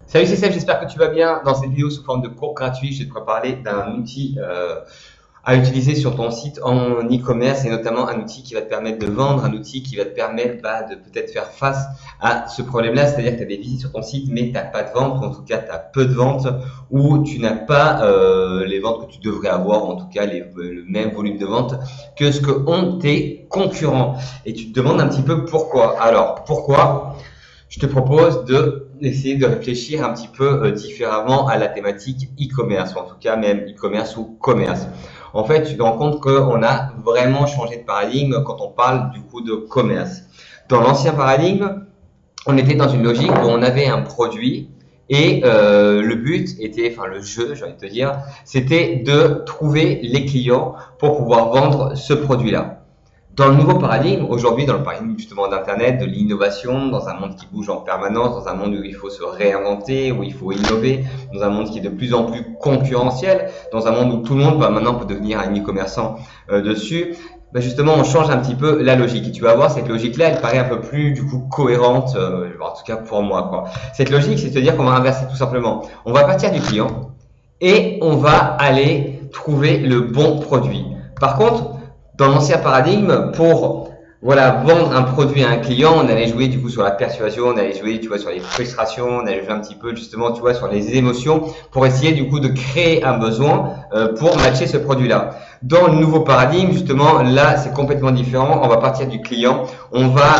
Salut, c'est Seb, j'espère que tu vas bien. Dans cette vidéo sous forme de cours gratuit, je vais te parler d'un outil à utiliser sur ton site en e-commerce et notamment un outil qui va te permettre de vendre, un outil qui va te permettre de peut-être faire face à ce problème-là, c'est-à-dire que tu as des visites sur ton site mais tu n'as pas de vente, ou en tout cas tu as peu de ventes, ou tu n'as pas les ventes que tu devrais avoir, ou en tout cas le même volume de vente que ce que ont tes concurrents. Et tu te demandes un petit peu pourquoi. Alors, pourquoi? Je te propose d'essayer de réfléchir un petit peu différemment à la thématique e-commerce, ou en tout cas même e-commerce ou commerce. En fait, tu te rends compte qu'on a vraiment changé de paradigme quand on parle du coup de commerce. Dans l'ancien paradigme, on était dans une logique où on avait un produit et le but était, enfin le jeu, j'ai envie de te dire, c'était de trouver les clients pour pouvoir vendre ce produit-là. Dans le nouveau paradigme, aujourd'hui, dans le paradigme justement d'Internet, de l'innovation, dans un monde qui bouge en permanence, dans un monde où il faut se réinventer, où il faut innover, dans un monde qui est de plus en plus concurrentiel, dans un monde où tout le monde maintenant peut devenir un e-commerçant dessus, justement, on change un petit peu la logique. Et tu vas voir, cette logique-là, elle paraît un peu plus du coup cohérente, en tout cas pour moi, quoi. Cette logique, c'est de dire qu'on va inverser tout simplement. On va partir du client et on va aller trouver le bon produit. Par contre, dans l'ancien paradigme, pour vendre un produit à un client, on allait jouer du coup sur la persuasion, on allait jouer sur les frustrations, on allait jouer un petit peu justement sur les émotions pour essayer du coup de créer un besoin pour matcher ce produit-là. Dans le nouveau paradigme, justement, là, c'est complètement différent. On va partir du client, on va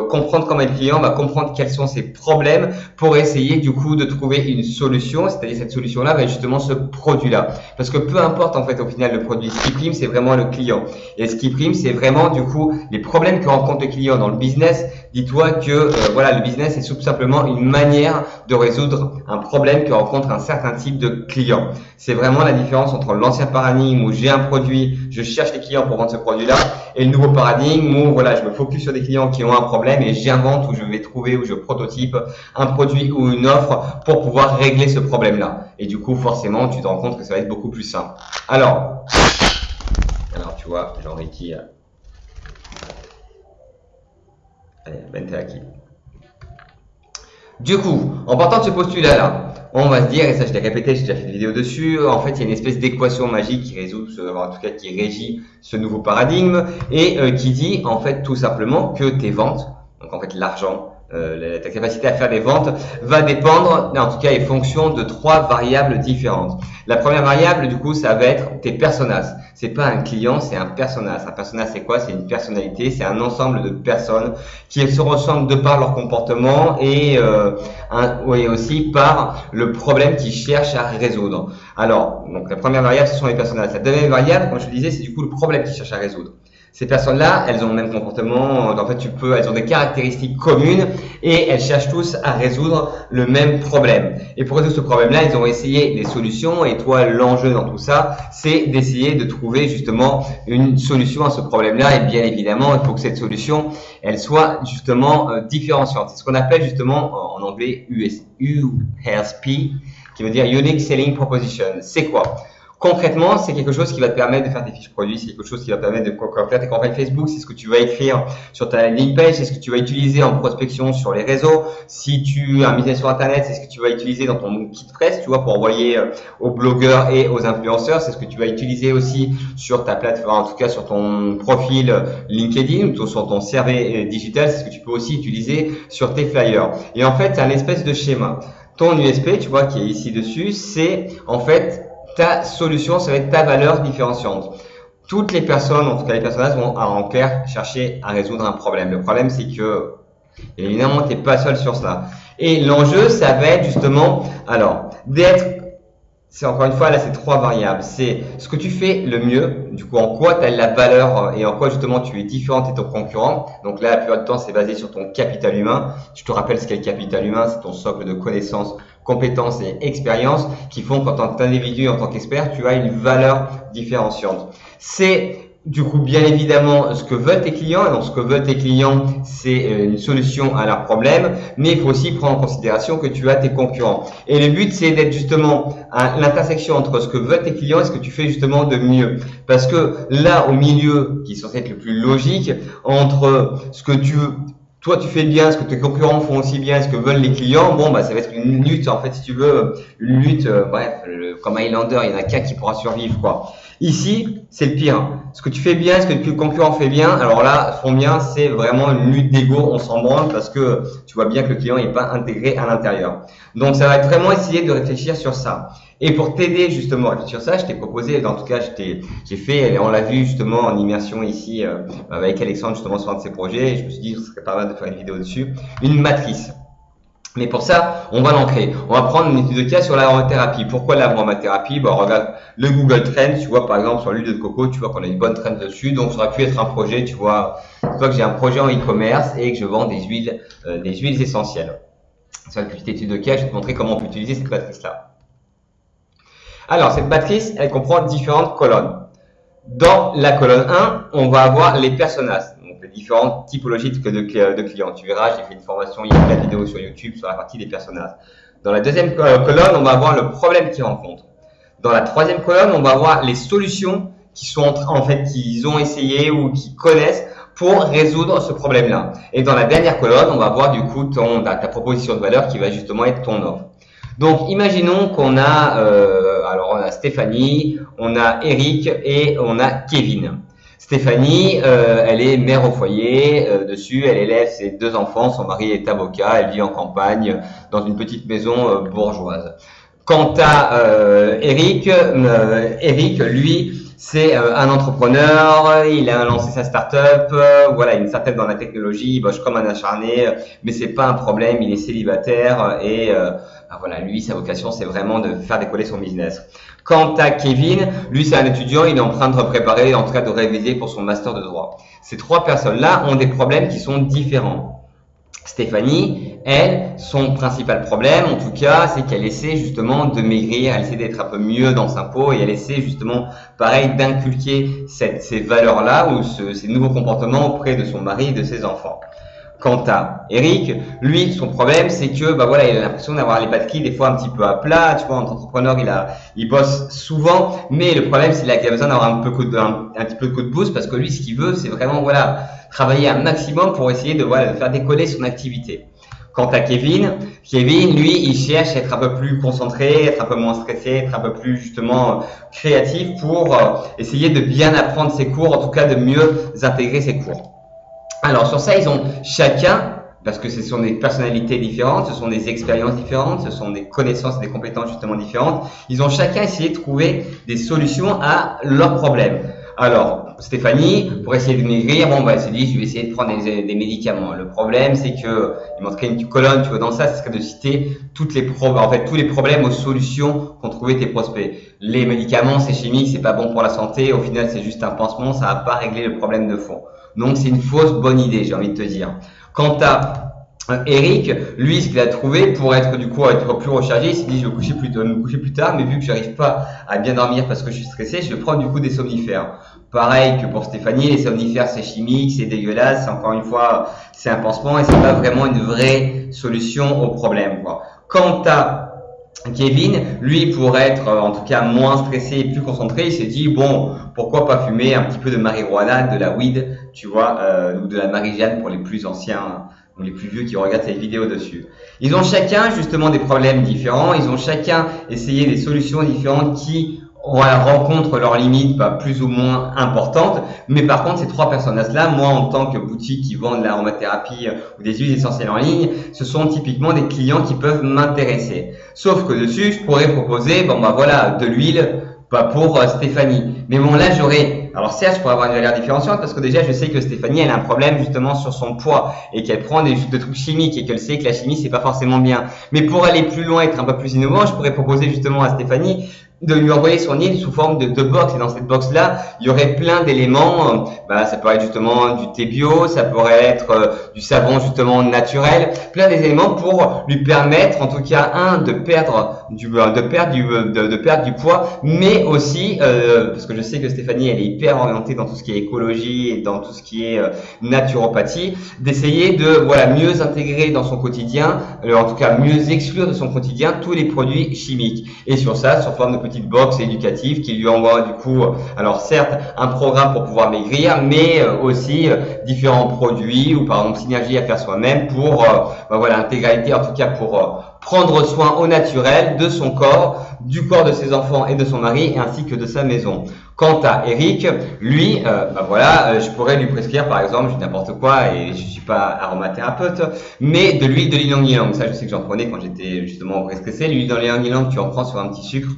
comprendre comment est le client, on va comprendre quels sont ses problèmes pour essayer du coup de trouver une solution, c'est-à-dire cette solution-là va être justement ce produit-là. Parce que peu importe en fait au final le produit, ce qui prime, c'est vraiment le client. Et ce qui prime, c'est vraiment du coup les problèmes que rencontre le client dans le business. Dis-toi que le business est tout simplement une manière de résoudre un problème que rencontre un certain type de client. C'est vraiment la différence entre l'ancien paradigme où j'ai un produit, je cherche des clients pour vendre ce produit-là, et le nouveau paradigme où je me focus sur des clients qui ont un problème et j'invente ou je vais trouver ou je prototype un produit ou une offre pour pouvoir régler ce problème-là. Et du coup, forcément, tu te rends compte que ça va être beaucoup plus simple. Alors tu vois, Jean-Ricky, allez, Ben t'es acquis. Du coup, en partant de ce postulat-là, on va se dire, et ça je l'ai répété, j'ai déjà fait une vidéo dessus, en fait il y a une espèce d'équation magique qui résout, en tout cas qui régit ce nouveau paradigme et qui dit en fait tout simplement que tes ventes, donc en fait l'argent, ta capacité à faire des ventes va dépendre, en tout cas est fonction de trois variables différentes. La première variable du coup ça va être tes personas. C'est pas un client, c'est un persona. Un persona c'est quoi? C'est une personnalité, c'est un ensemble de personnes qui se ressemblent de par leur comportement et aussi par le problème qu'ils cherchent à résoudre. Alors, donc la première variable ce sont les personas. La deuxième variable, comme je le disais, c'est du coup le problème qu'ils cherchent à résoudre. Ces personnes-là, elles ont le même comportement, en fait elles ont des caractéristiques communes et elles cherchent tous à résoudre le même problème. Et pour résoudre ce problème-là, ils ont essayé des solutions et toi, l'enjeu dans tout ça, c'est d'essayer de trouver justement une solution à ce problème-là et bien évidemment, il faut que cette solution, elle soit justement différenciante. C'est ce qu'on appelle justement en anglais USP, qui veut dire Unique Selling Proposition. C'est quoi? Concrètement, c'est quelque chose qui va te permettre de faire tes fiches produits, c'est quelque chose qui va te permettre de faire tes campagnes Facebook, c'est ce que tu vas écrire sur ta landing page, c'est ce que tu vas utiliser en prospection sur les réseaux. Si tu as un business sur Internet, c'est ce que tu vas utiliser dans ton kit presse, tu vois, pour envoyer aux blogueurs et aux influenceurs. C'est ce que tu vas utiliser aussi sur ta plateforme, en tout cas sur ton profil LinkedIn ou sur ton CV digital. C'est ce que tu peux aussi utiliser sur tes flyers. Et en fait, c'est un espèce de schéma. Ton USP, tu vois, qui est ici dessus, c'est en fait ta solution, ça va être ta valeur différenciante. Toutes les personnes, en tout cas les personnages, vont en clair chercher à résoudre un problème. Le problème, c'est que, évidemment, tu n'es pas seul sur cela. Et l'enjeu, ça va être justement, c'est encore une fois, là, c'est trois variables. C'est ce que tu fais le mieux, du coup, en quoi tu as la valeur et en quoi, justement, tu es différent de ton concurrent. Donc là, la plupart du temps, c'est basé sur ton capital humain. Je te rappelle ce qu'est le capital humain, c'est ton socle de connaissances, compétences et expériences qui font qu'en tant qu'individu, en tant qu'expert, tu as une valeur différenciante. C'est du coup, bien évidemment, ce que veulent tes clients. Et donc, ce que veulent tes clients, c'est une solution à leurs problèmes. Mais il faut aussi prendre en considération que tu as tes concurrents. Et le but, c'est d'être justement à l'intersection entre ce que veulent tes clients et ce que tu fais justement de mieux. Parce que là, au milieu, qui est censé être le plus logique, entre ce que tu veux, toi tu fais bien, ce que tes concurrents font aussi bien, ce que veulent les clients, bon bah ça va être une lutte en fait si tu veux, une lutte, comme Highlander, il y en a qu'un qui pourra survivre quoi. Ici, c'est le pire. Ce que tu fais bien, ce que le concurrent fait bien, alors là, font bien, c'est vraiment une lutte d'ego, on s'en branle parce que tu vois bien que le client n'est pas intégré à l'intérieur. Donc ça va être vraiment essayer de réfléchir sur ça. Et pour t'aider justement à réfléchir sur ça, je t'ai proposé, en tout cas j'ai fait, on l'a vu justement en immersion ici avec Alexandre justement sur un de ses projets, et je me suis dit que ce serait pas mal de faire une vidéo dessus, une matrice. Mais pour ça, on va l'ancrer. On va prendre une étude de cas sur l'aromathérapie. Pourquoi l'aromathérapie? Bah, regarde le Google Trends, tu vois, par exemple, sur l'huile de coco, tu vois qu'on a une bonne trend dessus. Donc, ça aurait pu être un projet, tu vois que j'ai un projet en e-commerce et que je vends des huiles essentielles. Sur la petite étude de cas, je vais te montrer comment on peut utiliser cette matrice-là. Alors, cette matrice, elle comprend différentes colonnes. Dans la colonne 1, on va avoir les personas, donc les différentes typologies de clients. Tu verras, j'ai fait une formation, il y a plein de vidéos sur YouTube sur la partie des personas. Dans la deuxième colonne, on va avoir le problème qu'ils rencontrent. Dans la troisième colonne, on va avoir les solutions qui sont qu'ils ont essayé ou qui connaissent pour résoudre ce problème-là. Et dans la dernière colonne, on va avoir du coup ta proposition de valeur qui va justement être ton offre. Donc, imaginons qu'on a, on a Stéphanie, on a Eric et on a Kevin. Stéphanie, elle est mère au foyer, dessus, elle élève ses 2 enfants, son mari est avocat, elle vit en campagne, dans une petite maison bourgeoise. Quant à Eric, lui, c'est un entrepreneur, il a lancé sa start-up, voilà, une start-up dans la technologie, il bosse comme un acharné, mais c'est pas un problème, il est célibataire et voilà, lui, sa vocation, c'est vraiment de faire décoller son business. Quant à Kevin, lui, c'est un étudiant, il est en train de préparer, en tout cas de réviser pour son master de droit. Ces 3 personnes-là ont des problèmes qui sont différents. Stéphanie, elle, son principal problème, en tout cas, c'est qu'elle essaie justement de maigrir, elle essaie d'être un peu mieux dans sa peau et elle essaie justement, pareil, d'inculquer ces valeurs-là ou ces nouveaux comportements auprès de son mari et de ses enfants. Quant à Eric, lui, son problème, c'est que, il a l'impression d'avoir les batteries des fois un petit peu à plat. Tu vois, en tant qu'entrepreneur, il bosse souvent, mais le problème, c'est qu'il a besoin d'avoir un petit peu de coup de boost parce que lui, ce qu'il veut, c'est vraiment, travailler un maximum pour essayer de faire décoller son activité. Quant à Kevin, lui, il cherche à être un peu plus concentré, être un peu moins stressé, être un peu plus justement créatif pour essayer de bien apprendre ses cours, en tout cas de mieux intégrer ses cours. Alors sur ça, ils ont chacun, parce que ce sont des personnalités différentes, ce sont des expériences différentes, ce sont des connaissances et des compétences justement différentes, ils ont chacun essayé de trouver des solutions à leurs problèmes. Alors, Stéphanie, pour essayer de maigrir, elle s'est dit, je vais essayer de prendre des médicaments. Le problème, c'est que, il montrait une colonne, tu vois, dans ça, ce serait de citer tous les problèmes aux solutions qu'ont trouvé tes prospects. Les médicaments, c'est chimique, c'est pas bon pour la santé, au final, c'est juste un pansement, ça va pas régler le problème de fond. Donc, c'est une fausse bonne idée, j'ai envie de te dire. Quant à Eric, lui, ce qu'il a trouvé pour être plus rechargé, il s'est dit je vais me coucher plus tard, mais vu que j'arrive pas à bien dormir parce que je suis stressé, je vais prendre des somnifères. Pareil que pour Stéphanie, les somnifères c'est chimique, c'est dégueulasse, encore une fois, c'est un pansement et c'est pas vraiment une vraie solution au problème, quoi. Quant à Kevin, lui, pour être en tout cas moins stressé et plus concentré, il s'est dit pourquoi pas fumer un petit peu de marijuana, de la weed, tu vois, ou de la marijuana pour les plus anciens ou les plus vieux qui regardent cette vidéo dessus. Ils ont chacun justement des problèmes différents, ils ont chacun essayé des solutions différentes qui rencontrent leurs limites plus ou moins importantes, mais par contre ces 3 personnages-là, moi en tant que boutique qui vend de l'aromathérapie ou des huiles essentielles en ligne, ce sont typiquement des clients qui peuvent m'intéresser. Sauf que dessus, je pourrais proposer de l'huile pour Stéphanie. Mais là alors certes, je pourrais avoir une valeur différenciante parce que déjà, je sais que Stéphanie, elle a un problème justement sur son poids et qu'elle prend des trucs chimiques et qu'elle sait que la chimie, c'est pas forcément bien. Mais pour aller plus loin, être un peu plus innovant, je pourrais proposer justement à Stéphanie de lui envoyer son huile sous forme de box. Et dans cette box-là, il y aurait plein d'éléments. Ça pourrait être justement du thé bio, ça pourrait être du savon justement naturel, plein d'éléments pour lui permettre, en tout cas, de perdre du poids, mais aussi, parce que je sais que Stéphanie, elle est hyper orientée dans tout ce qui est écologie et dans tout ce qui est naturopathie, d'essayer de mieux intégrer dans son quotidien, en tout cas mieux exclure de son quotidien tous les produits chimiques. Et sur ça, sur forme de petite box éducative qui lui envoie du coup, alors certes, un programme pour pouvoir maigrir, mais aussi différents produits ou par exemple synergie à faire soi-même pour voilà, intégralité, en tout cas pour prendre soin au naturel de son corps, du corps de ses enfants et de son mari, ainsi que de sa maison. Quant à Eric, lui, voilà, je pourrais lui prescrire par exemple, je dis n'importe quoi et je suis pas aromathérapeute, mais de l'huile de ylang-ylang. Ça, je sais que j'en prenais quand j'étais justement au stressé. L'huile de ylang-ylang, tu en prends sur un petit sucre.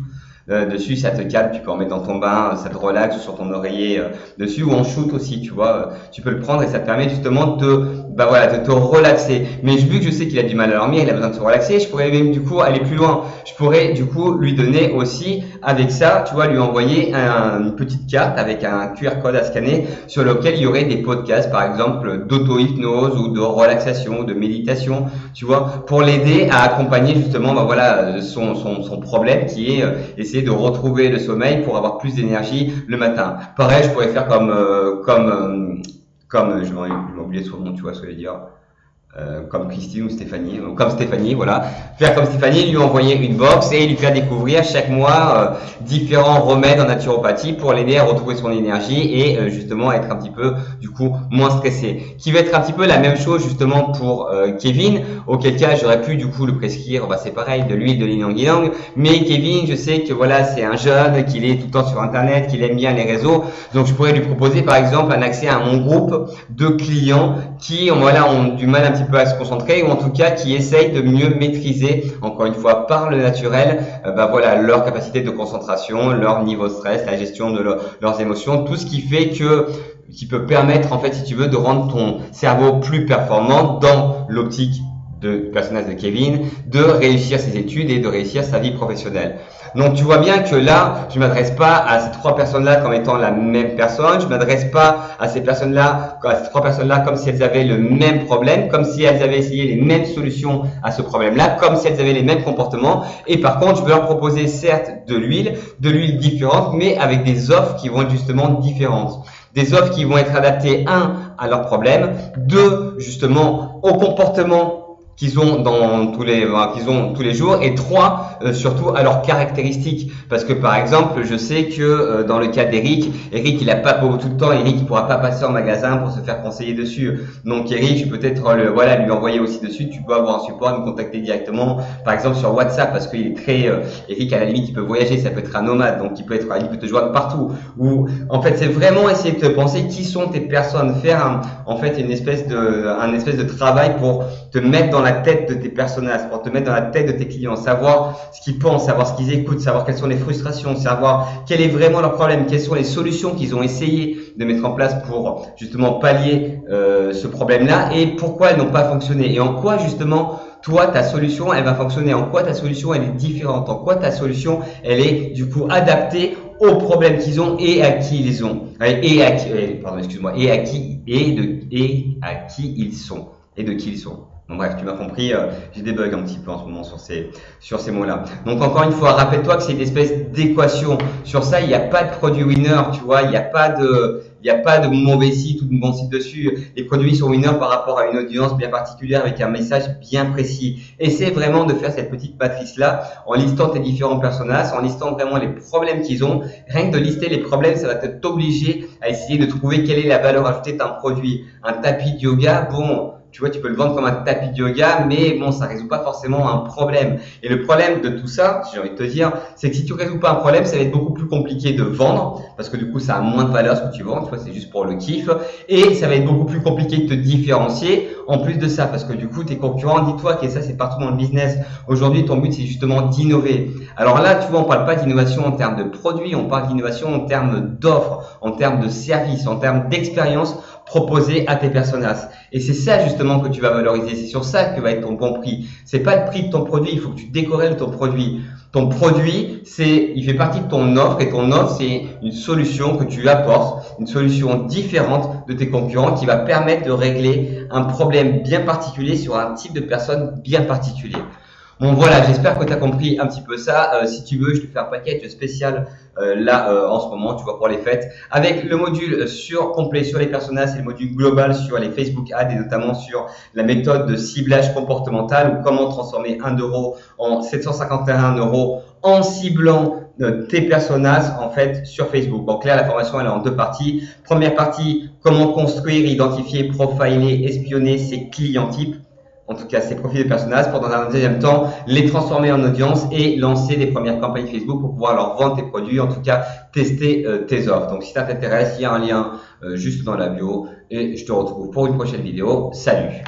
Dessus, ça te calme, tu peux en mettre dans ton bain, ça te relaxe, ou sur ton oreiller dessus, ou en shoot aussi, tu vois, tu peux le prendre et ça te permet justement de, voilà, de te relaxer. Mais vu que je sais qu'il a du mal à dormir, il a besoin de se relaxer, je pourrais même du coup aller plus loin. Je pourrais du coup lui donner aussi, avec ça, tu vois, lui envoyer une petite carte avec un QR code à scanner sur lequel il y aurait des podcasts, par exemple, d'auto-hypnose ou de relaxation, de méditation, tu vois, pour l'aider à accompagner justement, voilà, son problème qui est essayer de retrouver le sommeil pour avoir plus d'énergie le matin. Pareil, je pourrais faire comme je vais oublier son nom, tu vois ce que je veux dire. Comme Christine ou Stéphanie, comme Stéphanie, voilà. Faire comme Stéphanie, lui envoyer une box et lui faire découvrir chaque mois différents remèdes en naturopathie pour l'aider à retrouver son énergie et justement être un petit peu du coup moins stressé. Qui va être un petit peu la même chose justement pour Kevin, auquel cas j'aurais pu du coup le prescrire, c'est pareil, de l'huile de ylang-ylang, mais Kevin, je sais que voilà, c'est un jeune, qu'il est tout le temps sur internet, qu'il aime bien les réseaux, donc je pourrais lui proposer par exemple un accès à mon groupe de clients qui voilà, ont du mal un petit peu à se concentrer ou en tout cas qui essayent de mieux maîtriser, encore une fois par le naturel, voilà, leur capacité de concentration, leur niveau de stress, la gestion de leurs émotions, tout ce qui fait qui peut permettre en fait, si tu veux, de rendre ton cerveau plus performant dans l'optique du personnage de Kevin, de réussir ses études et de réussir sa vie professionnelle. Donc tu vois bien que là, je m'adresse pas à ces trois personnes-là comme étant la même personne, je m'adresse pas à ces trois personnes-là comme si elles avaient le même problème, comme si elles avaient essayé les mêmes solutions à ce problème-là, comme si elles avaient les mêmes comportements. Et par contre, je vais leur proposer certes de l'huile différente, mais avec des offres qui vont être justement différentes. Des offres qui vont être adaptées, à leurs problèmes, justement au comportement qu'ils ont tous les jours, et trois, surtout à leurs caractéristiques. Parce que par exemple, je sais que dans le cas d'Eric, il a pas beaucoup tout le temps, Eric il pourra pas passer en magasin pour se faire conseiller dessus. Donc Eric, je peux peut-être lui envoyer aussi dessus, tu peux avoir un support, nous contacter directement, par exemple sur WhatsApp, parce qu'il est très Eric à la limite il peut voyager, ça peut être un nomade, donc il peut te joindre partout. Ou en fait, c'est vraiment essayer de te penser qui sont tes personnes, faire en fait un espèce de travail pour te mettre dans la tête de tes personnages, pour te mettre dans la tête de tes clients, savoir ce qu'ils pensent, savoir ce qu'ils écoutent, savoir quelles sont les frustrations, savoir quel est vraiment leur problème, quelles sont les solutions qu'ils ont essayé de mettre en place pour justement pallier ce problème-là et pourquoi elles n'ont pas fonctionné et en quoi justement toi ta solution elle va fonctionner, en quoi ta solution elle est différente, en quoi ta solution elle est du coup adaptée aux problèmes qu'ils ont et à qui ils ont et à qui ils sont et de qui ils sont. Bon, bref, tu m'as compris, j'ai des bugs un petit peu en ce moment sur ces mots-là. Donc encore une fois, rappelle-toi que c'est une espèce d'équation. Sur ça, il n'y a pas de produit winner, tu vois, il n'y a pas de mauvais site ou de bon site dessus. Les produits sont winner par rapport à une audience bien particulière avec un message bien précis. Essaie vraiment de faire cette petite matrice-là en listant tes différents personnages, en listant vraiment les problèmes qu'ils ont. Rien que de lister les problèmes, ça va t'obliger à essayer de trouver quelle est la valeur ajoutée d'un produit. Un tapis de yoga, bon, tu vois, tu peux le vendre comme un tapis de yoga, mais bon, ça résout pas forcément un problème. Et le problème de tout ça, j'ai envie de te dire, c'est que si tu résous pas un problème, ça va être beaucoup plus compliqué de vendre, parce que du coup, ça a moins de valeur ce que tu vends, tu vois, c'est juste pour le kiff. Et ça va être beaucoup plus compliqué de te différencier, en plus de ça, parce que du coup, tes concurrents, dis-toi que ça, c'est partout dans le business. Aujourd'hui, ton but, c'est justement d'innover. Alors là, tu vois, on parle pas d'innovation en termes de produits, on parle d'innovation en termes d'offres, en termes de services, en termes d'expérience proposée à tes personnages. Et c'est ça justement que tu vas valoriser, c'est sur ça que va être ton bon prix. C'est pas le prix de ton produit, il faut que tu décorrèles ton produit. Ton produit, il fait partie de ton offre et ton offre, c'est une solution que tu apportes, une solution différente de tes concurrents qui va permettre de régler un problème bien particulier sur un type de personne bien particulier. Bon voilà, j'espère que tu as compris un petit peu ça. Si tu veux, je te fais un package spécial en ce moment, tu vois, pour les fêtes, avec le module complet sur les personnages et le module global sur les Facebook Ads et notamment sur la méthode de ciblage comportemental ou comment transformer 1 euro en 751 € en ciblant tes personas en fait sur Facebook. Bon, Claire, la formation elle est en deux parties. Première partie, comment construire, identifier, profiler, espionner ses clients types, en tout cas ses profils de personnages, pour dans un deuxième temps les transformer en audience et lancer des premières campagnes Facebook pour pouvoir leur vendre tes produits, en tout cas tester tes offres. Donc si ça t'intéresse, il y a un lien juste dans la bio et je te retrouve pour une prochaine vidéo. Salut!